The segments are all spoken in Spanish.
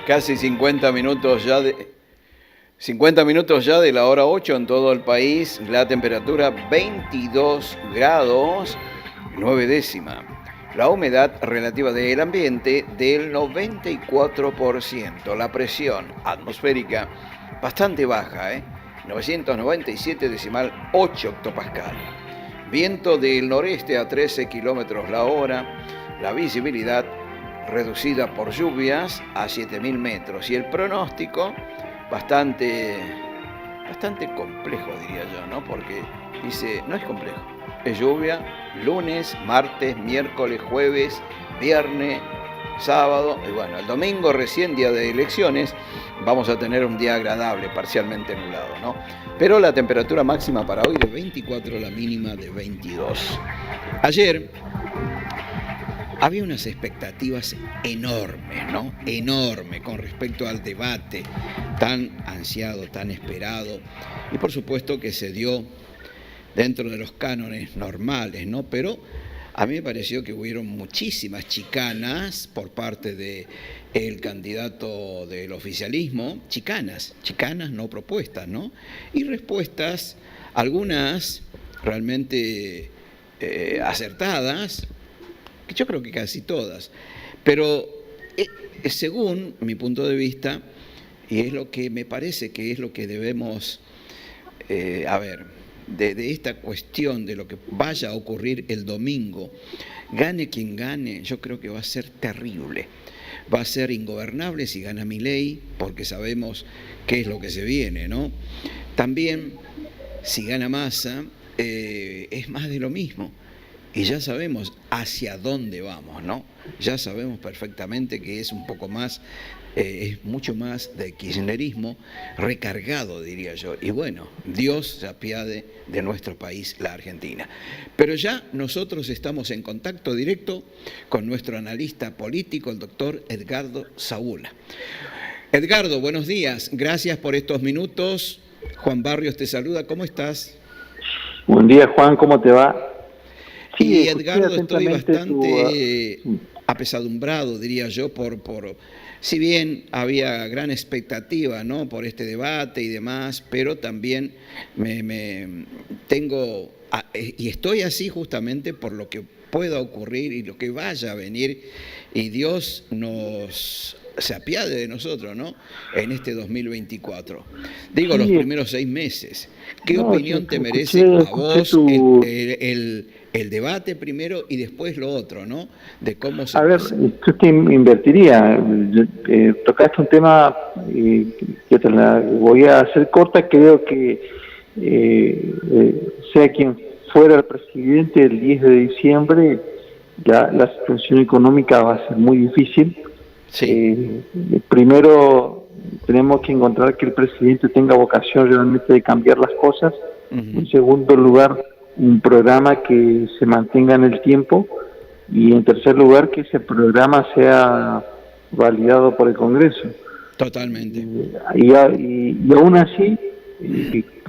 Casi 50 minutos ya de la hora 8 en todo el país. La temperatura 22 grados 9 décima. La humedad relativa del ambiente del 94%. La presión atmosférica bastante baja, 997 decimal 8 hectopascal. Viento del noreste a 13 kilómetros la hora. La visibilidad reducida por lluvias a 7.000 metros. Y el pronóstico bastante complejo, diría yo, ¿no? Porque dice, no es complejo, es lluvia lunes, martes, miércoles, jueves, viernes, sábado, y bueno, el domingo, recién día de elecciones, vamos a tener un día agradable, parcialmente nublado, ¿no? Pero la temperatura máxima para hoy de 24, la mínima de 22. Ayer había unas expectativas enormes, ¿no? Enormes con respecto al debate tan ansiado, tan esperado, y por supuesto que se dio dentro de los cánones normales, ¿no? Pero a mí me pareció que hubieron muchísimas chicanas por parte del candidato del oficialismo, chicanas, no propuestas, ¿no? Y respuestas, algunas realmente acertadas, yo creo que casi todas, pero según mi punto de vista, y es lo que me parece que es lo que debemos, de esta cuestión de lo que vaya a ocurrir el domingo, gane quien gane, yo creo que va a ser terrible. Va a ser ingobernable si gana Milei, porque sabemos qué es lo que se viene, ¿no? También, si gana Massa, es más de lo mismo. Y ya sabemos hacia dónde vamos, ¿no? Ya sabemos perfectamente que es un poco más, es mucho más de kirchnerismo recargado, diría yo. Y bueno, Dios se apiade de nuestro país, la Argentina. Pero ya nosotros estamos en contacto directo con nuestro analista político, el doctor Edgardo Saúla. Edgardo, buenos días. Gracias por estos minutos. Juan Barrios te saluda. ¿Cómo estás? Buen día, Juan. ¿Cómo te va? Sí, Edgardo, estoy bastante apesadumbrado, diría yo, si bien había gran expectativa, ¿no?, por este debate y demás, pero también tengo, y estoy así justamente por lo que pueda ocurrir y lo que vaya a venir, y Dios se apiade de nosotros, ¿no?, en este 2024. Digo, los primeros 6 meses. ¿Qué opinión te merece a vos el debate primero y después lo otro, ¿no? De cómo se... A ver, yo te invertiría. Tocaste un tema que te la voy a hacer corta. Creo que sea quien fuera el presidente el 10 de diciembre, la situación económica va a ser muy difícil. Sí. Primero tenemos que encontrar que el presidente tenga vocación realmente de cambiar las cosas. En segundo lugar, un programa que se mantenga en el tiempo, y en tercer lugar, que ese programa sea validado por el Congreso. Totalmente. Y aún así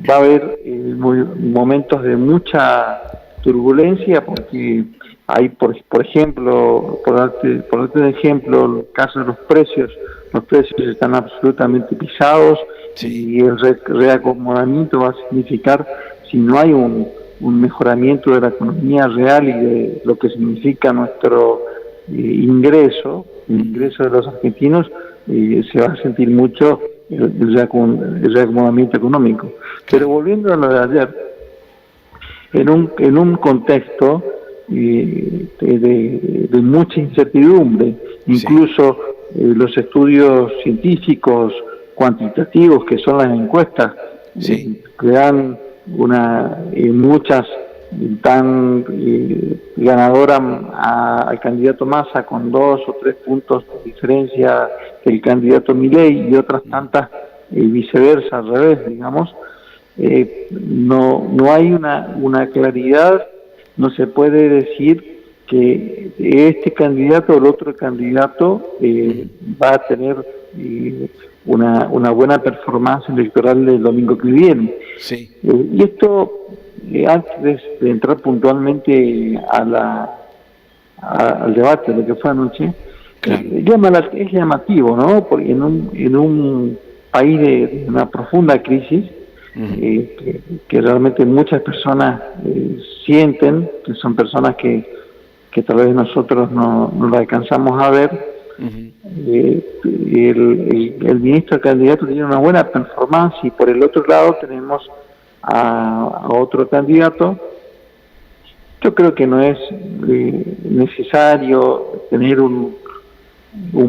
va a haber momentos de mucha turbulencia, porque hay, por ejemplo, por darte un ejemplo, el caso de los precios están absolutamente pisados. Sí. Y el reacomodamiento va a significar, si no hay un mejoramiento de la economía real y de lo que significa nuestro ingreso, el ingreso de los argentinos, se va a sentir mucho el reacomodamiento económico. Pero volviendo a lo de ayer, en un contexto de mucha incertidumbre, incluso los estudios científicos cuantitativos, que son las encuestas, que dan muchas tan ganadora al candidato Massa con 2 o 3 puntos de diferencia del candidato Milei, y otras tantas viceversa, al revés, digamos. No hay una claridad. No se puede decir que este candidato o el otro candidato va a tener una buena performance electoral el domingo que viene. Sí. Y esto, antes de entrar puntualmente al debate de lo que fue anoche, Claro. Es llamativo, ¿no? Porque en un país de una profunda crisis, que realmente muchas personas sienten, que son personas que tal vez nosotros no lo alcanzamos a ver, el ministro candidato tiene una buena performance, y por el otro lado tenemos a otro candidato. Yo creo que no es necesario tener un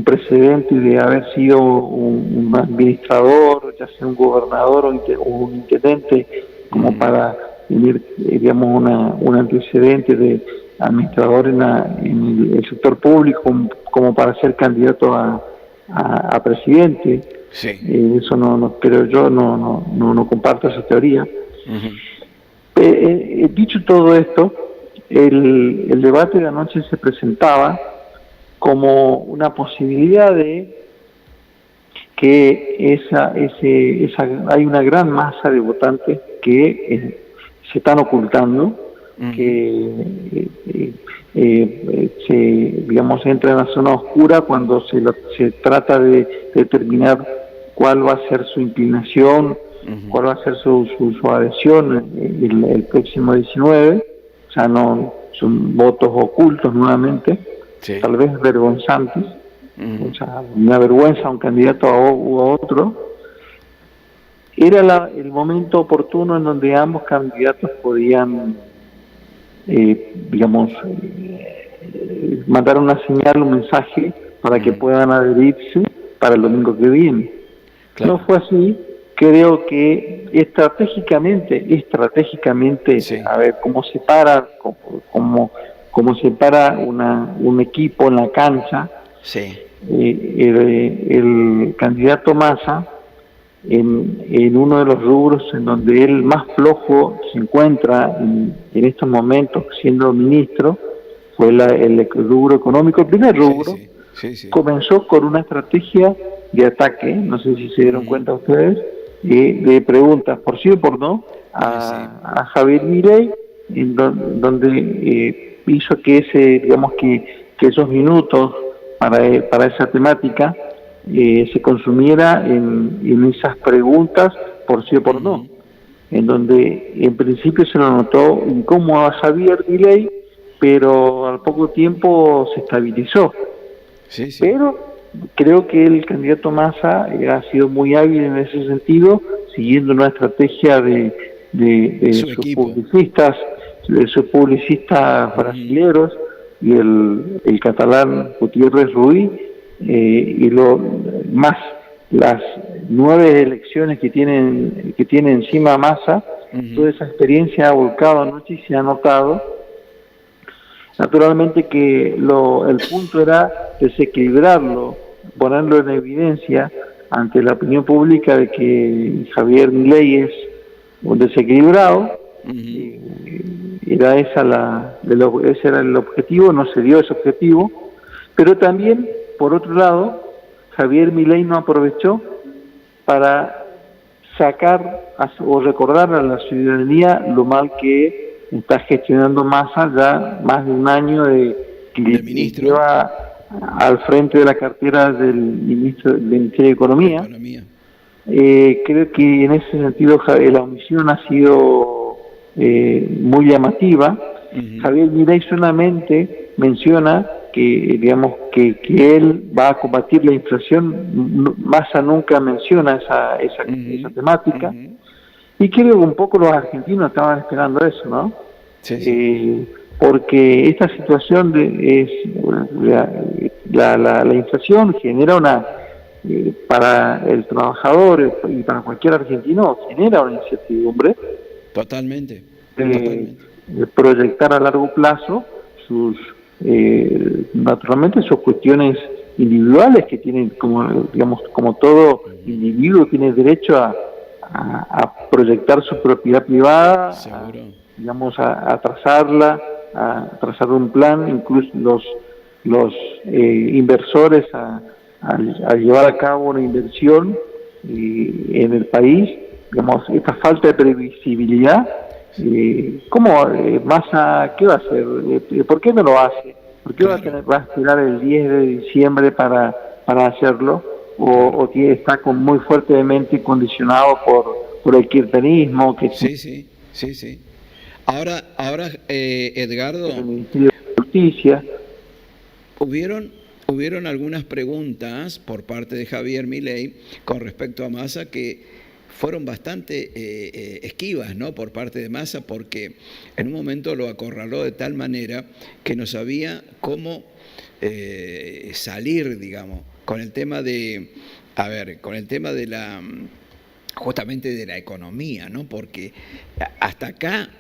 precedente de haber sido un administrador, ya sea un gobernador o un intendente, como para tener, digamos, un antecedente de administrador en el sector público, como para ser candidato a presidente. Sí. Eso pero yo no comparto esa teoría. Dicho todo esto, el debate de anoche se presentaba como una posibilidad de que hay una gran masa de votantes que se están ocultando, que digamos, entra en la zona oscura cuando se trata de determinar cuál va a ser su inclinación, cuál va a ser su adhesión el próximo 19. O sea, no son votos ocultos nuevamente, sí, tal vez vergonzantes. O sea, una vergüenza a un candidato u a otro. Era el momento oportuno en donde ambos candidatos podían, digamos, mandar una señal, un mensaje para que puedan adherirse para el domingo que viene. Claro. No fue así. Creo que estratégicamente, sí, a ver, cómo se para un equipo en la cancha, sí, el candidato Massa, en uno de los rubros en donde él más flojo se encuentra en estos momentos, siendo ministro, fue el rubro económico. El primer rubro comenzó con una estrategia de ataque, no sé si se dieron cuenta ustedes, de preguntas por sí o por no a Javier Milei, donde hizo que que esos minutos para esa temática se consumiera en esas preguntas por sí o por no, en donde en principio se lo notó incómodo a Javier Milei, pero al poco tiempo se estabilizó. Sí. Pero creo que el candidato Massa ha sido muy hábil en ese sentido, siguiendo una estrategia de sus publicistas brasileros, y el catalán Gutiérrez Ruiz, y las 9 elecciones que tiene encima Massa. Toda esa experiencia ha volcado anoche y se ha notado. Naturalmente que el punto era desequilibrarlo, ponerlo en evidencia ante la opinión pública de que Javier Milei es un desequilibrado. Ese era el objetivo, no se dio ese objetivo, pero también, por otro lado, Javier Milei no aprovechó para sacar o recordar a la ciudadanía lo mal que está gestionando Massa ya más de un año de ministro, lleva al frente de la cartera del Ministerio de Economía. Creo que en ese sentido la omisión ha sido muy llamativa. Javier Milei solamente menciona que, digamos, que él va a combatir la inflación. Massa nunca menciona esa temática. Y creo que un poco los argentinos estaban esperando eso, ¿no? Sí. Porque esta situación la inflación genera para el trabajador y para cualquier argentino, genera una incertidumbre. Totalmente. Proyectar a largo plazo naturalmente sus cuestiones individuales que tienen, como todo individuo tiene derecho a proyectar su propiedad privada, a trazarla, a trazar un plan, incluso los inversores a llevar a cabo una inversión en el país. Esta falta de previsibilidad, ¿cómo Massa qué va a hacer? ¿Por qué no lo hace? ¿Por qué va a esperar el 10 de diciembre para hacerlo? ¿O está muy fuertemente condicionado por el kirchnerismo? Sí. Ahora, Edgardo, el Ministerio de Justicia. Hubieron algunas preguntas por parte de Javier Milei con respecto a Massa que fueron bastante esquivas, ¿no?, por parte de Massa, porque en un momento lo acorraló de tal manera que no sabía cómo salir, digamos, con el tema de, justamente de la economía, ¿no? Porque hasta acá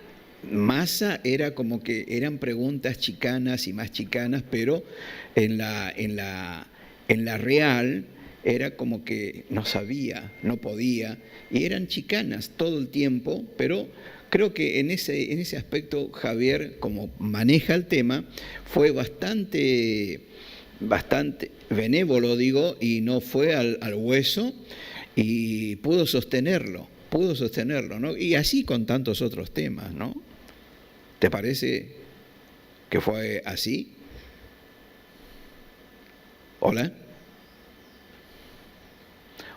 Massa era como que eran preguntas chicanas y más chicanas, pero en la real era como que no sabía, no podía, y eran chicanas todo el tiempo, pero creo que en ese aspecto Javier, como maneja el tema, fue bastante benévolo, digo, y no fue al hueso, y pudo sostenerlo, ¿no? Y así con tantos otros temas, ¿no? ¿Te parece que fue así? ¿Hola?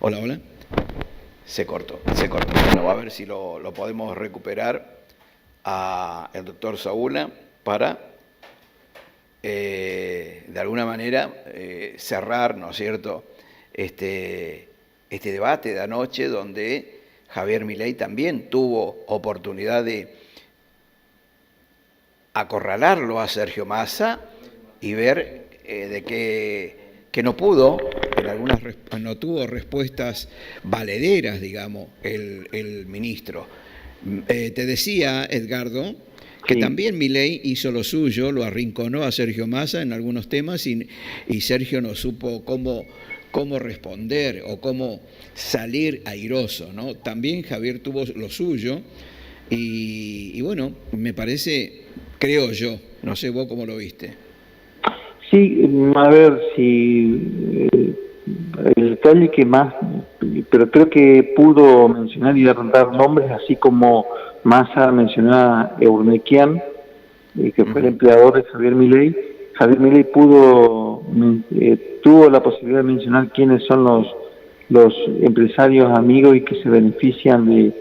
Hola. Se cortó. Bueno, a ver si lo podemos recuperar a el doctor Saúl para, de alguna manera, cerrar, ¿no es cierto?, este debate de anoche, donde Javier Milei también tuvo oportunidad de acorralarlo a Sergio Massa y ver de que no pudo, no tuvo respuestas valederas, digamos, el ministro. Te decía, Edgardo, que también Milei hizo lo suyo, lo arrinconó a Sergio Massa en algunos temas y Sergio no supo cómo responder o cómo salir airoso, ¿no? También Javier tuvo lo suyo y bueno, me parece, creo yo, no sé vos cómo lo viste. Sí, a ver si el detalle que más, pero creo que pudo mencionar y dar nombres, así como Massa mencionó a Eurnequian, que fue el empleador de Javier Milei. Javier Milei tuvo la posibilidad de mencionar quiénes son los empresarios amigos y que se benefician de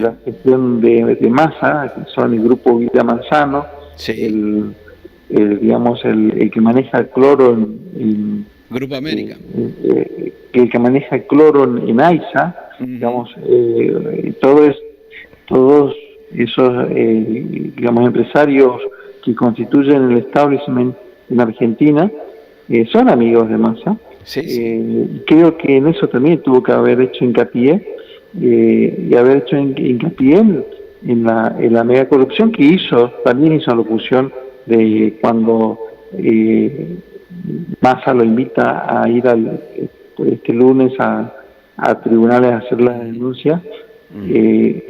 la gestión de Massa, que son el grupo Villa Manzano, el que maneja el cloro en Grupo América, el que maneja el cloro en AISA, digamos, todos esos digamos, empresarios que constituyen el establishment en Argentina son amigos de Massa. Creo que en eso también tuvo que haber hecho hincapié y haber hecho hincapié en la mega corrupción que también hizo locución de cuando Massa lo invita a ir este lunes a tribunales a hacer la denuncia.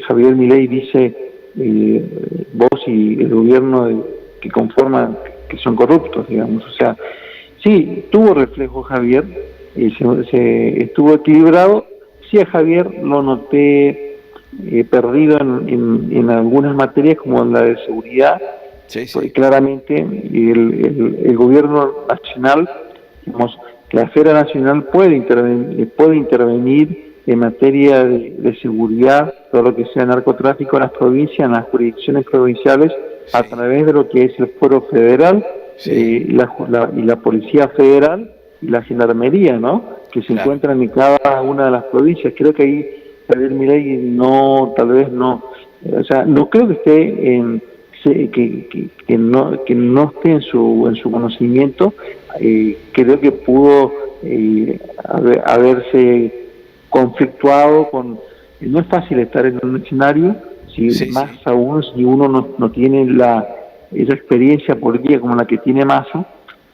Javier Milei dice, vos y el gobierno que conforman, que son corruptos, digamos. O sea, sí, tuvo reflejo Javier, se estuvo equilibrado. Sí, a Javier lo noté perdido en algunas materias, como en la de seguridad. Porque claramente el gobierno nacional, digamos, la esfera nacional puede intervenir en materia de seguridad, todo lo que sea narcotráfico en las provincias, en las jurisdicciones provinciales, a través de lo que es el Fuero Federal y la Policía Federal y la Gendarmería, ¿no?, que se encuentran en cada una de las provincias. Creo que ahí Javier Milei tal vez no, o sea, no creo que esté que no esté en su conocimiento. Creo que pudo haberse conflictuado no es fácil estar en un escenario, más aún si uno no tiene esa experiencia política como la que tiene Massa,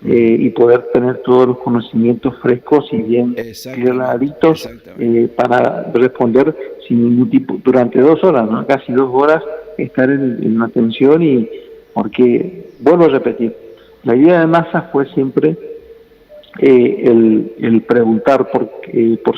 y poder tener todos los conocimientos frescos y bien claritos para responder sin ningún tipo, durante 2 horas, ¿no?, casi 2 horas, estar en atención. Y porque, vuelvo a repetir, la idea de Massa fue siempre el preguntar por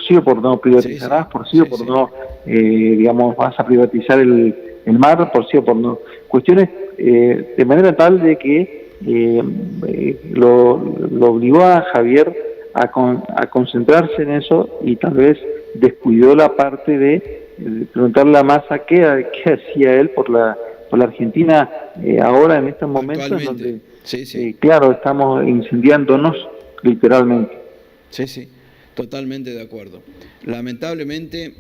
sí o por no privatizarás, por sí o por no, digamos, vas a privatizar el mar, por sí o por no. Cuestiones de manera tal de que lo obligó a Javier a concentrarse en eso y tal vez descuidó la parte de preguntarle a Massa qué hacía él por la Argentina ahora en estos momentos en donde, sí, sí. claro, estamos incendiándonos literalmente. Sí, totalmente de acuerdo. Lamentablemente,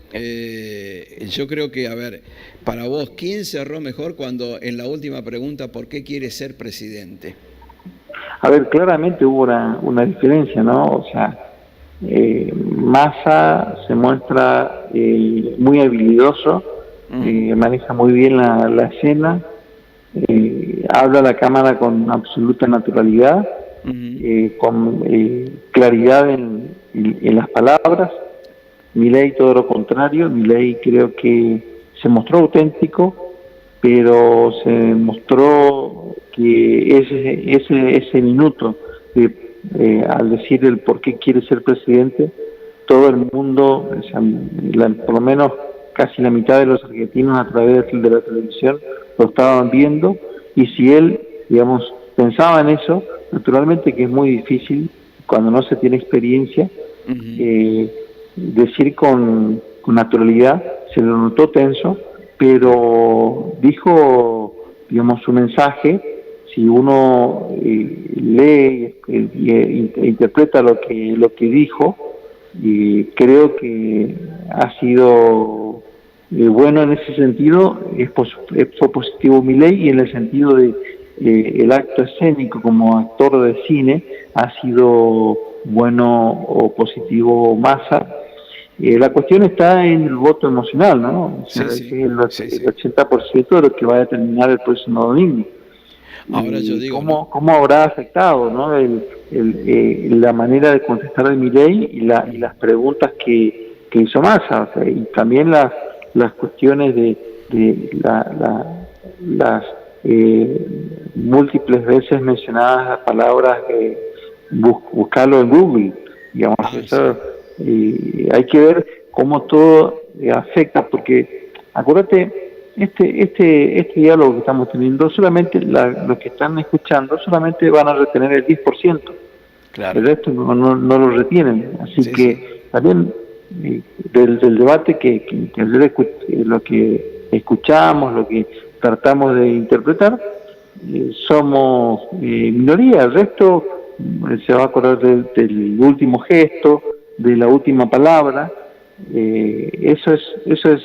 yo creo que, a ver, para vos, ¿quién cerró mejor cuando en la última pregunta, ¿por qué quiere ser presidente? A ver, claramente hubo una diferencia, ¿no? O sea, Massa se muestra muy habilidoso, maneja muy bien la escena, habla a la cámara con absoluta naturalidad, con claridad en las palabras. Milei todo lo contrario, Milei creo que se mostró auténtico, pero se mostró que ese minuto al decir el por qué quiere ser presidente, todo el mundo, o sea, por lo menos casi la mitad de los argentinos a través de la televisión lo estaban viendo, y si él, digamos, pensaba en eso, naturalmente que es muy difícil cuando no se tiene experiencia, decir con naturalidad, se lo notó tenso, pero dijo, digamos, su mensaje. Si uno lee e interpreta lo que dijo, y creo que ha sido bueno en ese sentido, fue positivo Milei, y en el sentido de el acto escénico como actor de cine ha sido bueno o positivo Massa. La cuestión está en el voto emocional, ¿no? O sea, el 80% de lo que va a determinar el próximo domingo. Ahora yo digo, ¿cómo habrá afectado, ¿no? La manera de contestar de Milei y las preguntas que hizo Massa, o sea, y también las cuestiones de las múltiples veces mencionadas las palabras buscarlo en Google, digamos, eso. Hay que ver cómo todo afecta, porque acuérdate, este diálogo que estamos teniendo, solamente los que están escuchando solamente van a retener el 10%, claro. El resto no lo retienen, así que también del debate que lo que escuchamos, lo que tratamos de interpretar, somos minoría. El resto se va a acordar del último gesto, de la última palabra. Eso es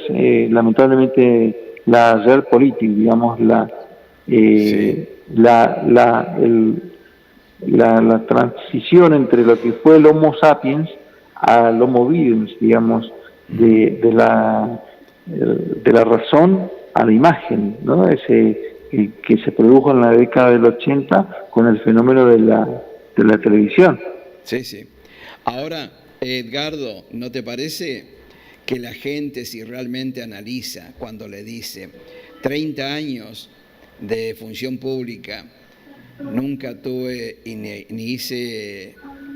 lamentablemente la real política, digamos, la transición entre lo que fue el Homo sapiens al Homo videns, digamos, de la razón a la imagen, ¿no? Que se produjo en la década del 80 con el fenómeno de la televisión. Sí. Ahora, Edgardo, ¿no te parece que la gente, si realmente analiza cuando le dice 30 años de función pública, nunca tuve ni hice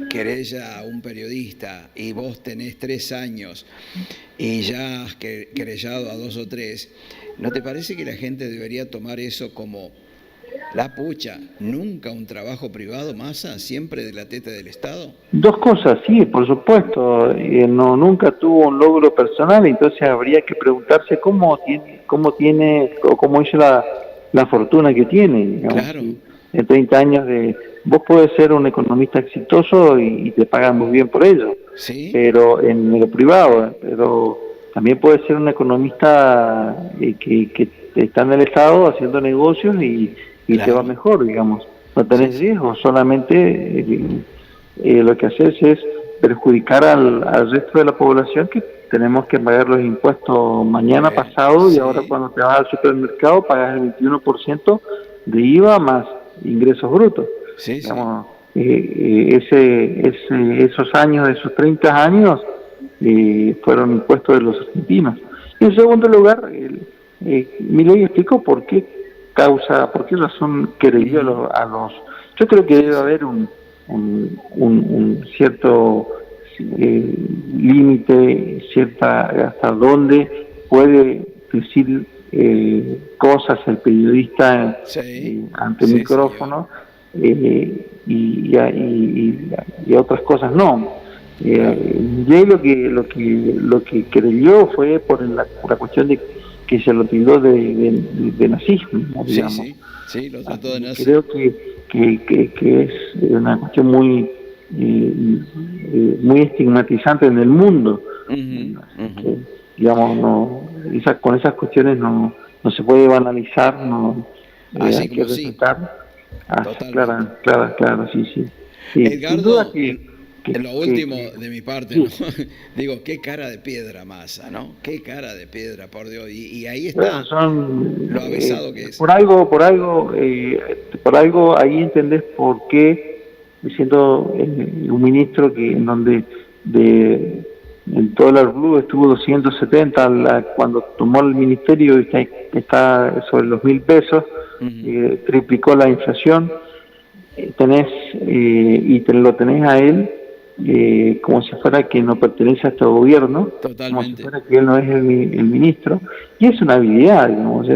querella a un periodista, y vos tenés 3 años y ya has querellado a 2 o 3, ¿no te parece que la gente debería tomar eso como la pucha, nunca un trabajo privado, Massa, siempre de la teta del Estado? Dos cosas, sí, por supuesto. Nunca tuvo un logro personal, entonces habría que preguntarse cómo tiene o cómo hizo la fortuna que tiene. Digamos. Claro. En 30 años vos podés ser un economista exitoso y te pagan muy bien por ello, ¿sí? Pero en lo privado, pero también puedes ser un economista que está en el Estado haciendo negocios y claro, te va mejor, digamos. No tenés riesgo, solamente lo que haces es perjudicar al resto de la población, que tenemos que pagar los impuestos mañana, pasado, y ahora cuando te vas al supermercado pagas el 21% de IVA más ingresos brutos. Digamos, esos años, esos 30 años fueron impuestos de los argentinos. Y en segundo lugar, Milei explicó por qué razón querelló a los... Yo creo que debe haber un cierto límite, hasta dónde puede decir cosas el periodista ante el micrófono, y otras cosas no. Milei lo que creyó fue por la cuestión de que se lo tildó de nazismo, Sí, digamos. sí, lo trató de Así que nazi. creo que es una cuestión muy estigmatizante en el mundo. Así que, digamos, con esas cuestiones no se puede banalizar, Así hay que como sí, respetar. totalmente. Claro, sí. Sí, sin duda Edgardo, lo último de mi parte, ¿no? sí. Digo, qué cara de piedra Massa, ¿no? Qué cara de piedra, por Dios. Y ahí Bueno, está lo avesado que es. por algo ahí entendés por qué, siendo un ministro que en donde el dólar blue estuvo 270 cuando tomó el ministerio y está sobre los 1.000 pesos, triplicó la inflación, lo tenés a él como si fuera que no pertenece a este gobierno, como si Totalmente. fuera que él no es el ministro, y es una habilidad, digamos,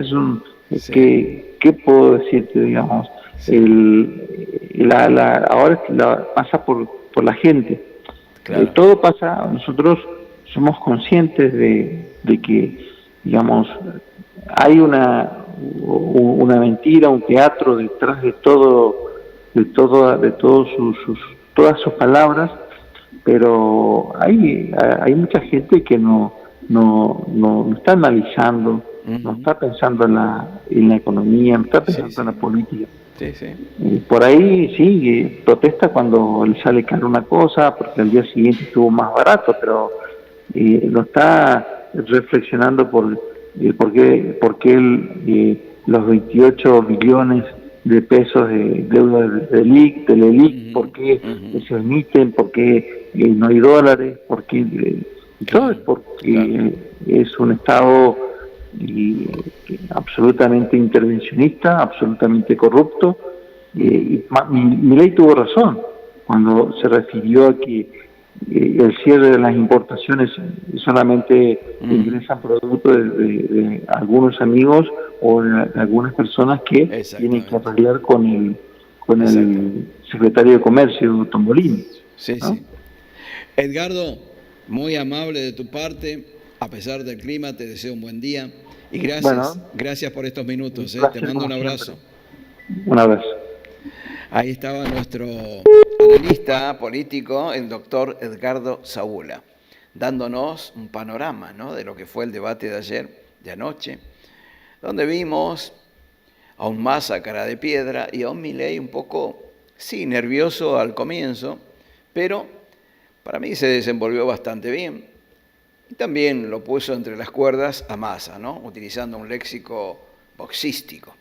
Sí, ¿qué puedo decirte, digamos? sí, Ahora pasa por la gente. claro. Todo pasa, nosotros somos conscientes de que, digamos, hay una mentira, un teatro detrás de todos todas sus palabras, pero hay mucha gente que no está analizando, no está pensando en la economía, no está Sí, pensando en la sí, política. sí, sí. Por ahí sí, protesta cuando le sale caro una cosa, porque al día siguiente estuvo más barato, pero no está reflexionando por qué los 28 billones de pesos de deuda del ELIC, por qué se emiten, por qué no hay dólares, por qué, y todo es Claro, claro. porque es un Estado absolutamente intervencionista, absolutamente corrupto. Milei tuvo razón cuando se refirió a que el cierre de las importaciones solamente ingresan productos de algunos amigos o de algunas personas que tienen que Exactamente, arreglar con exactamente. el secretario de Comercio, Tombolini, Sí, ¿no? sí. Edgardo, muy amable de tu parte. A pesar del clima, te deseo un buen día. Y gracias, Bueno, gracias por estos un minutos. Te placer mando un como siempre. abrazo. Un abrazo. Ahí estaba nuestro analista político, el doctor Edgardo Saúla, dándonos un panorama, ¿no?, de lo que fue el debate de ayer, de anoche, donde vimos a un Massa cara de piedra y a un Milei un poco, sí, nervioso al comienzo, pero para mí se desenvolvió bastante bien. Y también lo puso entre las cuerdas a Massa, ¿no?, utilizando un léxico boxístico.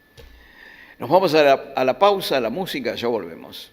Nos vamos a la pausa, a la música, ya volvemos.